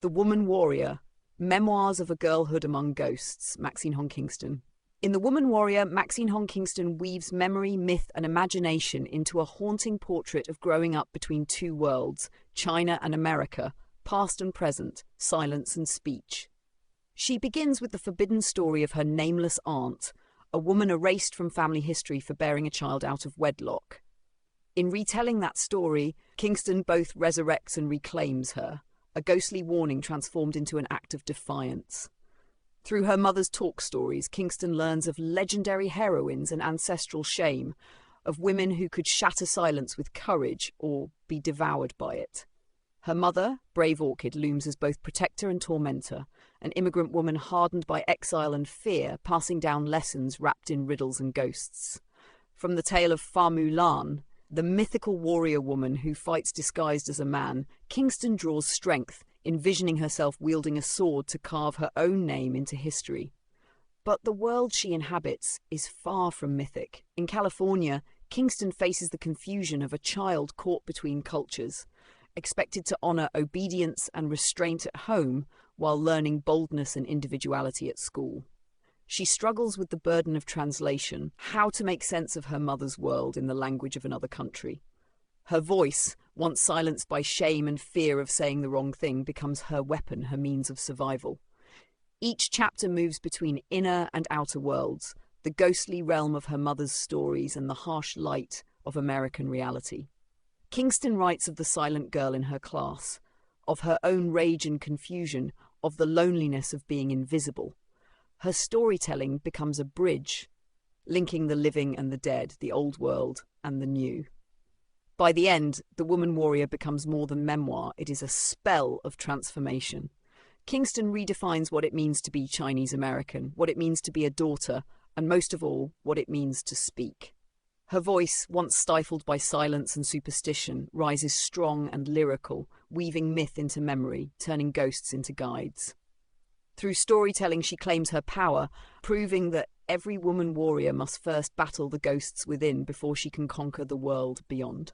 The Woman Warrior, Memoirs of a Girlhood Among Ghosts, Maxine Kingston. In The Woman Warrior, Maxine Kingston weaves memory, myth, and imagination into a haunting portrait of growing up between two worlds, China and America, past and present, silence and speech. She begins with the forbidden story of her nameless aunt, a woman erased from family history for bearing a child out of wedlock. In retelling that story, Kingston both resurrects and reclaims her, a ghostly warning transformed into an act of defiance. Through her mother's talk stories, Kingston learns of legendary heroines and ancestral shame, of women who could shatter silence with courage or be devoured by it. Her mother, Brave Orchid, looms as both protector and tormentor, an immigrant woman hardened by exile and fear, passing down lessons wrapped in riddles and ghosts. From the tale of Fa Mulan, the mythical warrior woman who fights disguised as a man, Kingston draws strength, envisioning herself wielding a sword to carve her own name into history. But the world she inhabits is far from mythic. In California, Kingston faces the confusion of a child caught between cultures, expected to honor obedience and restraint at home while learning boldness and individuality at school. She struggles with the burden of translation, how to make sense of her mother's world in the language of another country. Her voice, once silenced by shame and fear of saying the wrong thing, becomes her weapon, her means of survival. Each chapter moves between inner and outer worlds, the ghostly realm of her mother's stories and the harsh light of American reality. Kingston writes of the silent girl in her class, of her own rage and confusion, of the loneliness of being invisible. Her storytelling becomes a bridge, linking the living and the dead, the old world and the new. By the end, The Woman Warrior becomes more than memoir, it is a spell of transformation. Kingston redefines what it means to be Chinese American, what it means to be a daughter, and most of all, what it means to speak. Her voice, once stifled by silence and superstition, rises strong and lyrical, weaving myth into memory, turning ghosts into guides. Through storytelling, she claims her power, proving that every woman warrior must first battle the ghosts within before she can conquer the world beyond.